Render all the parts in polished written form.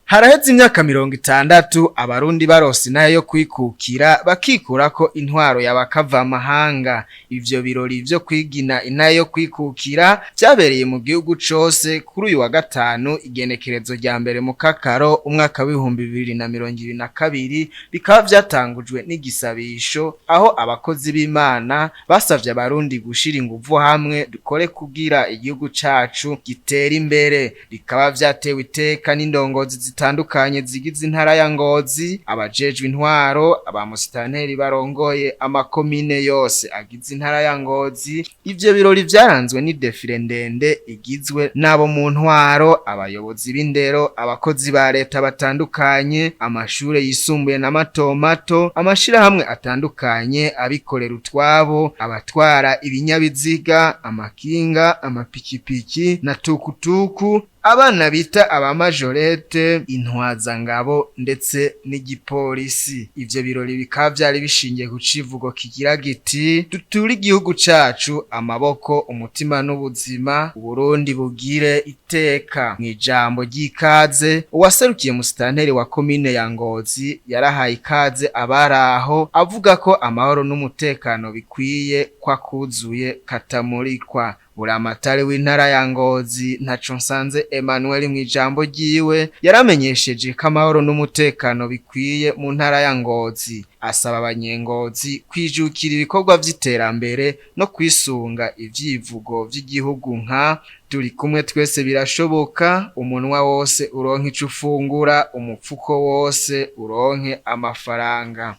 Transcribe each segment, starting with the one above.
Haraheze imyaka 60 abarundi barose nayo yo kwikukira bakikurako intwaro y'abakava amahanga. Ivyo birori vyo kwigina inayo yo kwikukira vyabereye mu gihugu cose kuri uyu wa gatanu igenekerezo rya mbere mu Kakaro umwaka w'ibihumbi 2022 bikaba vyatangujwe n'igisabisho aho abakozi b'Imana basavye abarundi gushira inguvu hamwe dukore kugira igihugu cacu gitera imbere. Bikaba vyatewe iteka n'indongozi zitandukanye zigize intara ya Ngozi, abajejwe intwaro, abamusitanteri barongoye amakomine yose agize intara ya Ngozi. Ivyo birori vyaranzwe ni defile ndende igizwe nabo mu ntwaro, abayobozi b'indero, abakozi ba leta batandukanye, amashure yisumbuye na mato mato, amashira hamwe atandukanye, abikorera utwabo, abatwara ibinyabiziga, amakinga, amapikipiki na tukutuku, abana bita abamajorete, intwazangabo ndetse n'igipolisi. Ivyo birori bikaba vyari bishingiye ku civugo kigira giti duture igihugu cacu amaboko, umutima n'ubuzima, Uburundi bugire iteka. Mwijambo ry'ikaze uwaserukiye musitanteri wa komine ya Ngozi yarahaye ikaze abaraho avuga ko amahoro n'umutekano bikwiye kwa kuzuye katamurikwa. Buramatari w'intara ya Ngozi Ntacunsanze Emmanuel mwijambo ryiwe yaramenyesheje ko amahoro n'umutekano bikwiye mu ntara ya Ngozi. Asaba abanyengozi kwijukira ibikorwa vy'iterambere no kwisunga ivyivugo vy'igihugu nka turi kumwe twese birashoboka, umunwa wose uronke ico ufungura, umupfuko wose uronke amafaranga.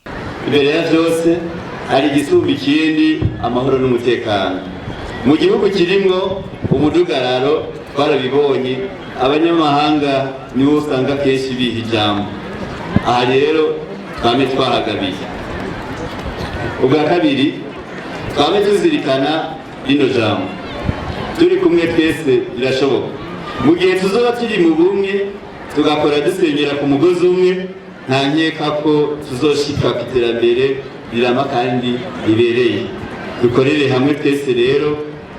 Imbere ya vyose hari igisumba ikindi amahoro n'umutekano. Mu gihugu kirimwo umudugararo twarabibonye, abanyamahanga nibo usanga kenshi biha ijambo. Aha rero twame twahagabiye. Ubwa kabiri twame tuzirikana rino jambo turi kumwe twese birashoboka. Mu gihe tuzoba turi mu bumwe tugakora dusenyera ku mugozi umwe, nta nkeka ko tuzoshika ku iterambere rirama kandi ribereye. Dukorere hamwe twese rero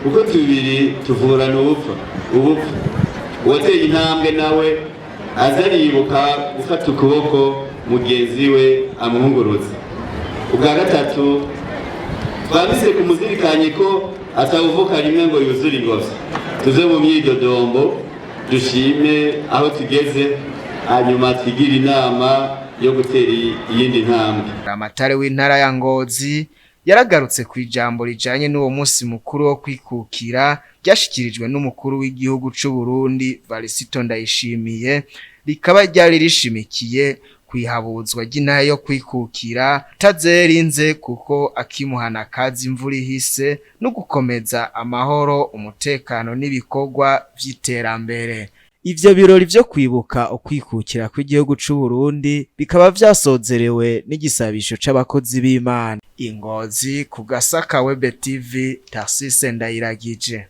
kuko tubiri tuvurana ubupfa. Uwateye intambwe nawe azaribuka gufata ukuboko mugenzi we amuhungurutse. Ubwa gatatu twabise kumuzirikanye ko atawuvuka rimwe ngo yuzure ingobyi. Tuze mu myidodombo dushime aho tugeze, hanyuma twigira inama yo gutera iyindi ntambwe. Buramatari w'intara ya Ngozi yaragarutse ku ijambo rijanye n'uwo munsi mukuru wo kwikukira ryashikirijwe n'umukuru w'igihugu c'u Burundi Varisito Ndayishimiye, rikaba ryari rishimikiye kwihabuzwa ry'intara yo kwikukira tazerinze kuko akimuhana kazi imvura ihise no gukomeza amahoro, umutekano n'ibikorwa vy'iterambere. Ivyo birori vyo kwibuka ukwikukira kw'igihugu c'u Burundi bikaba vyasozerewe n'igisabisho c'abakozi b'Imana. Ingozi ku Gasaka Web TV, Tarsise Ndayiragije.